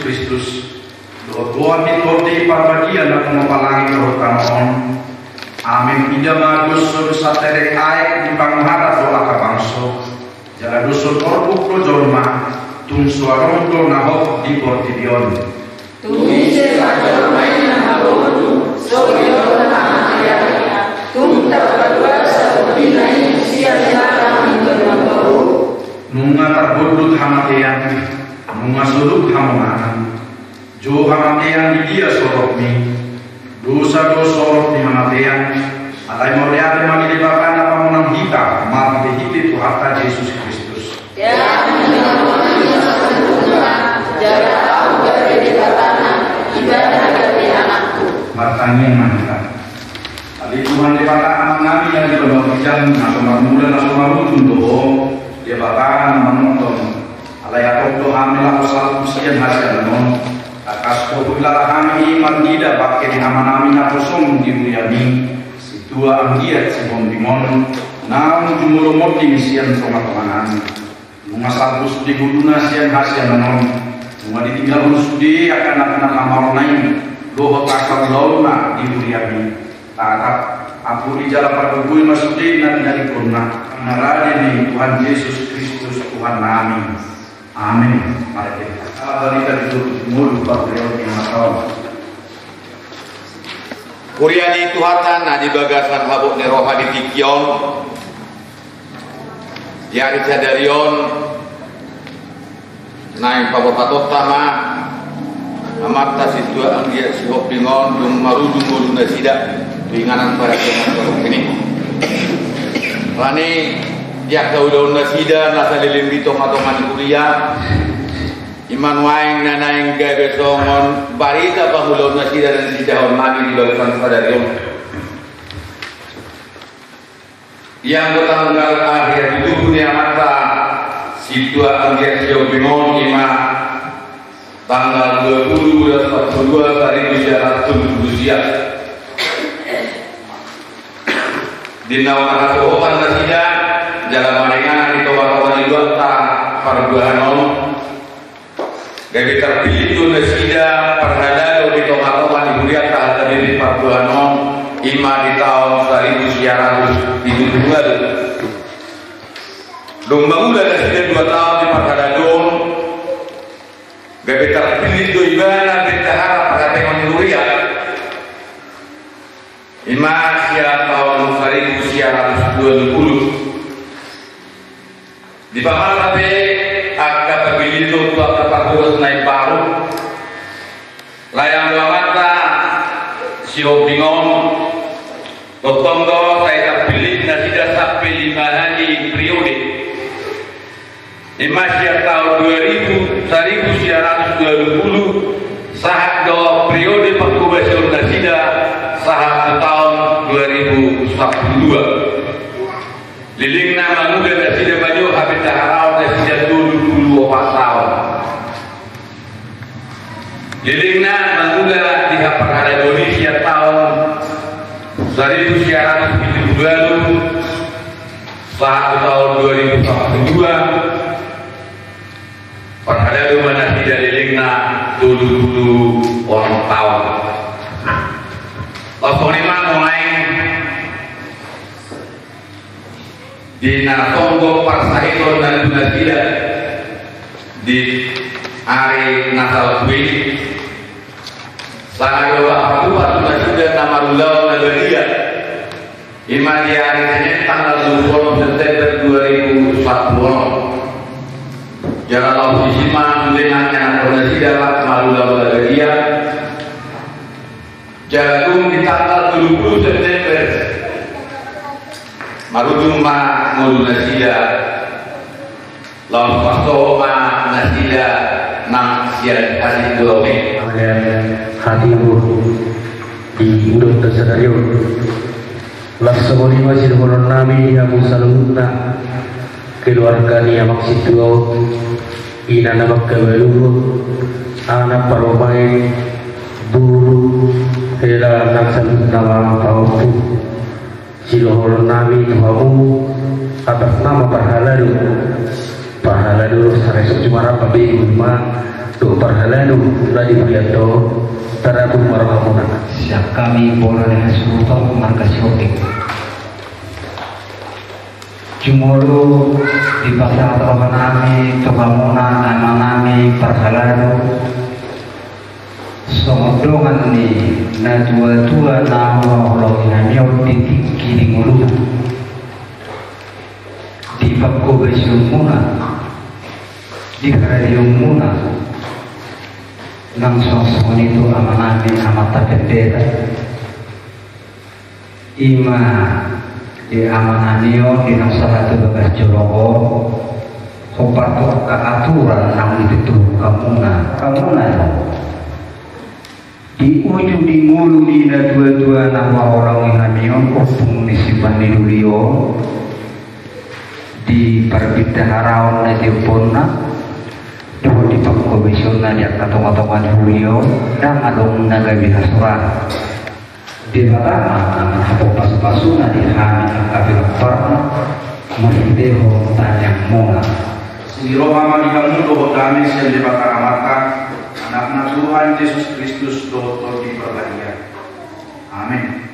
Kristus doa mitoti parbagian aku mapalangi kerotanon amin pinjam agus saterek aek di panghara doa ka bangso jala dusun korbuk pro jorma tung suaronto nahok di portidion tumise majorma ina habodu soyo na ayaya tung tapadwasa bina sia sia minggu nunga terbudut hamatean nunga suluk hamongan jo hamatean di dia sorokmi dosa sorok di hamatean alai moriade mangili bakana pamunang hita mati hiti tu hatta Yesus Kristus ya jaga tahu dari bakana ibadah dari anakku matanya mantap ali Tuhan di bakana nami yang dibagikan atau marmulan atau marutun doho dia bakal menonton alai atau hamilah asal usian hasil non akas popular kami mandida pakai nama-nama na kosong di Muyami situa anggiat si Bombimon nam jumuro moti misian pengatuanan mengasal di guduna sian hasil non cuma ditinggal sudi akan kamar lain loh takal launa di Muyami takap aku di jalan perbubuin masudi nanti dari kurna narade Tuhan Yesus Kristus Tuhan kami. Amin. Mari kita itu mulut patriot yang matau. Kuriani Tuhatan na di bagasan habuk ni roha di Tikion. Yari sadarion naik papapatot tama amarta situa anggia sihok bingon dung marujung muluna sida tuinganan para kemas ini. Rani ya kaudaun nasida nasa lilim bitong atongan kuliah iman waing nanaing gabesongon barita pangulaun nasida dan sidahon mami di bagasan sadarion yang bertanggal akhir itu dunia mata situa anggiat siok bingon ima tanggal 20 dan 42 hari usia di nawan kasohotan nasida jalan maringan di toba-toba di luar perbuahan gabi terpilih itu nasida perhadal di toba-toba di buliat tak di perbuahan ima di tahun 1972 domba muda nasida 2 tahun di perhadal gabi terpilih itu ibadah bertaharap pada tengok buliat ima siap tahun 1920 di paman tapi agak berbeda itu agak terus naik baru layang mata si Obingon Totongo saya terpilih dan tidak sampai 5 hari periode di masih tahun 1920 saat do periode pengkubasan nasida saat tahun 2012 liling nama muda nasida baju habis taharau nasida 24 tahun liling nama muda di perhada Indonesia tahun 1972 saat tahun 2022 perhada rumah nasida liling nama 20 orang tahun Langsung mulai di Nartongo Parsahiton dan Dunasida di Ari Nasal Kui Sangat Bapak Dunasida Namarulau Nagadia Ima di hari Senin tanggal 20 September 2040 Jalan Laut Isima dengannya Dunasida Namarulau Nagadia Jagung di tanggal 20 September Marujung ma ngulu nasida Lalu pasto ma nasida Nang siar kasih duawe Hadimu di Udon Tersadarion Laksaboni masih dengan nami yang musalunna keluarga ni maksud duau ina nama kebalu anak paromai buru hela naksan nama paupu silohor nami kamu atas nama pahala dulu sampai sejumlah pabi rumah do parhalanu ladi priyato tarabu marhamuna. Siap kami bola dengan sultan markas Yotik. Jumolo di pasar rohanami kebangunan amanami parhalanu somodongan ni na tua nama Allah inamiau titik kiri mulu di pakko besyumuna di karayumuna nang sosok itu amanami amata bendera ima di amananio di nang salah tu bagas jorogo sobat ke aturan nang itu kamuna di ujung di mulu di dua nama orang inamion kupung disimpan di dulio di perbita harawan na jepuna dua di pangkobesion na di katong-katongan dulio dan adong naga binasura di pertama naman hapong pasu-pasu na di hamin ang kapilaparna marideho tanyang mona Sendiro mama di kamu doho kami sendiri bakar amarkan anak-anak Tuhan Yesus Kristus doho di perbahagia. Amin.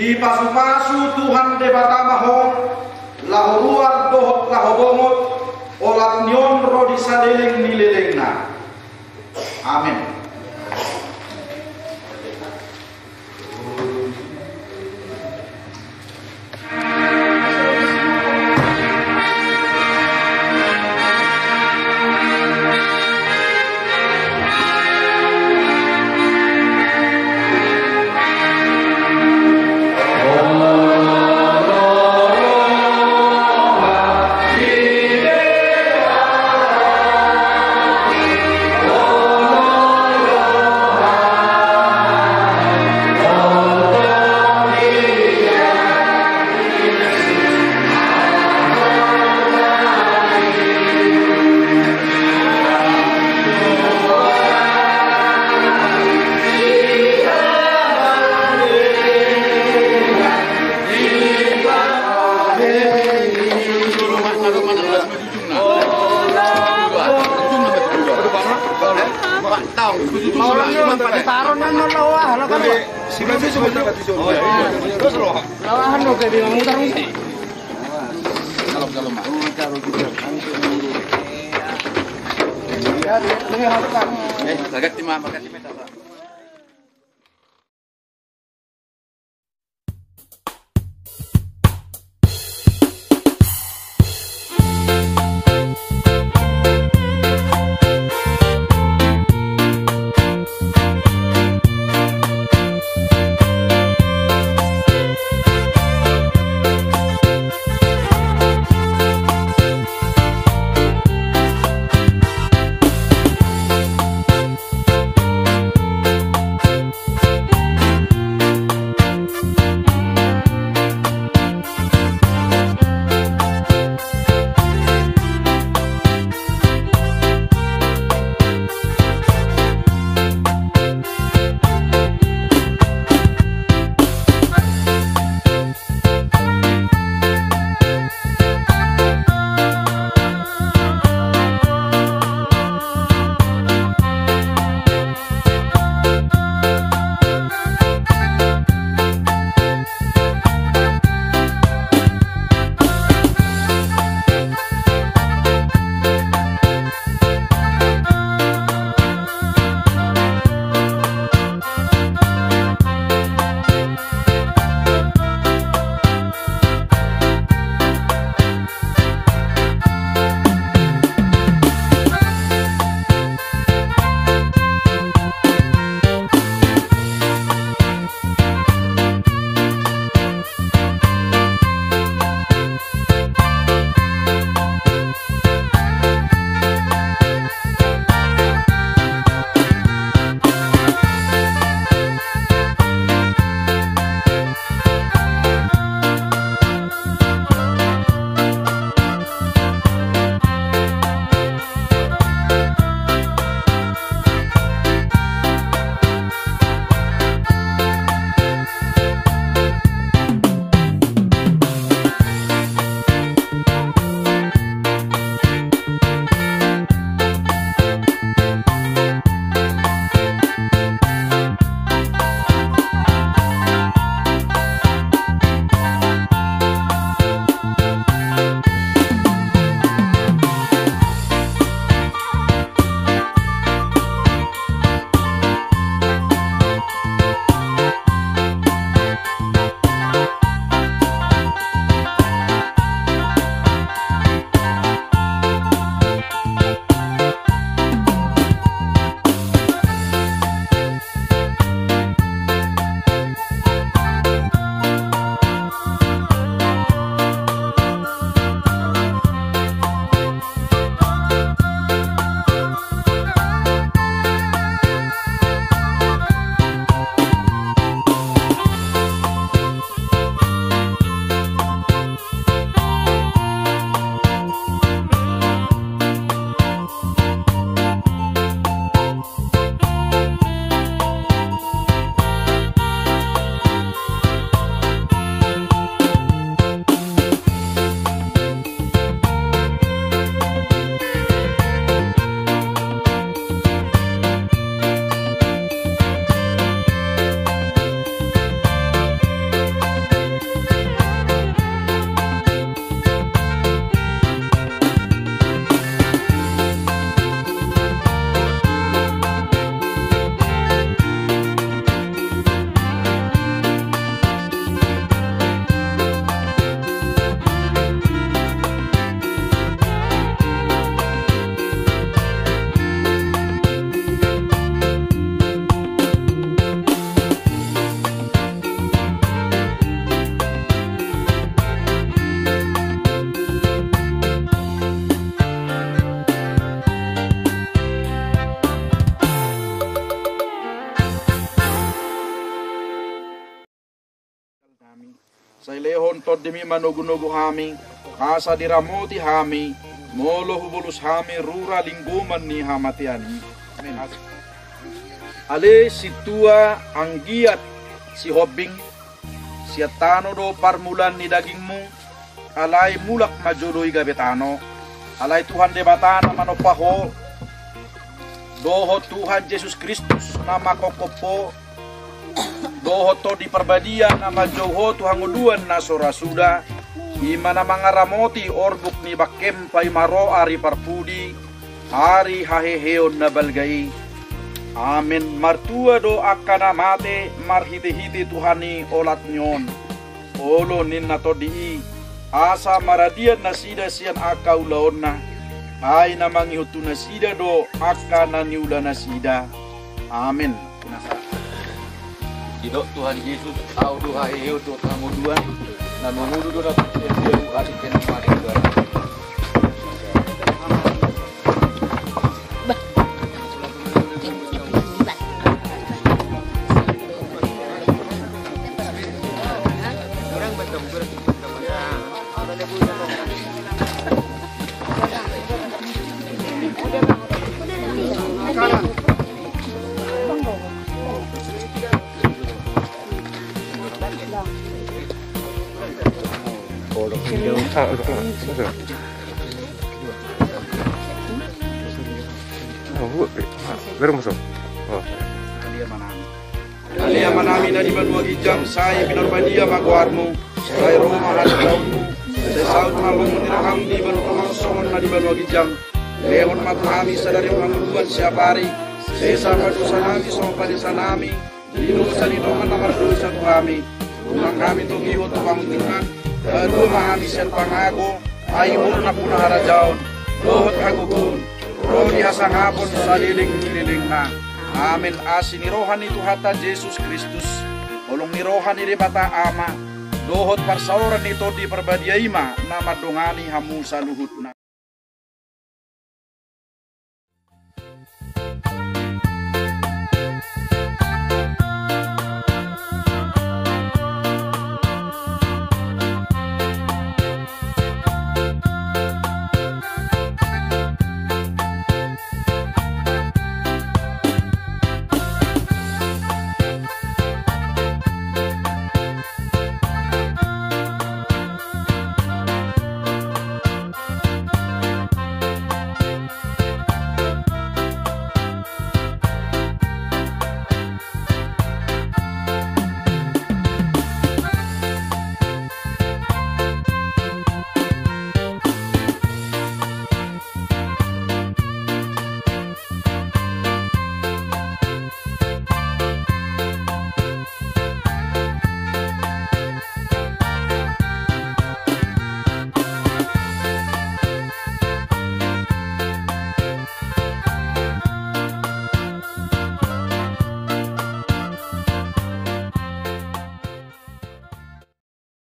Di pasu-pasu Tuhan debata mahon lahu luar dohot lahu bomot olat nyon ro di sadeleng nilelengna. Amin. kami. Sa ilehon tod demi manugunugo hami, kasa diramoti hami, molo hubulus hami rura lingguman ni hamatiani. Amen. Ale si tua ang giat si hobing, si atano do parmulan ni dagingmu, alay mulak majuloy gabetano, alay Tuhan debatana manopaho, doho Tuhan Yesus Kristus na makokopo, doho to di perbadia na majoho Tuhan nguduan na sorasuda, ima na mga ramoti orbuk ni bakem pay maro ari parpudi, ari haheheon na balgay. Amen. Martua do akana mate marhiti-hiti Tuhani olat nyon. Olo nin na to di asa maradian na sida siyan akaw laon na. Ay na mangihutu na sida do akana niula na sida. Amen. Didok Tuhan Yesus au do hayo do tanguduan na nungudu do na tiyo ari kenang mari do. Alia manami na di banua gijang saya binarbadia magwarmu, saya rumah hadapanmu, saya saud malung meniraham di banu kemangsongan na di banua gijang, lehon matami sadari manguduan siapari, saya sama dosa nami sama padesa nami, di dosa di doman namar dosa tuhami, rumah kami tugiho tupangungan, rumah kami sen pangago, ayo na punah harajaon, dohot hagugun, roh dihasang hapon saliling-liling na. Amin. Asin rohani Tuhata Yesus Kristus, olong ni rohani di bata ama, dohot parsauran ito di perbadiaima, nama dongani hamu sa luhut na.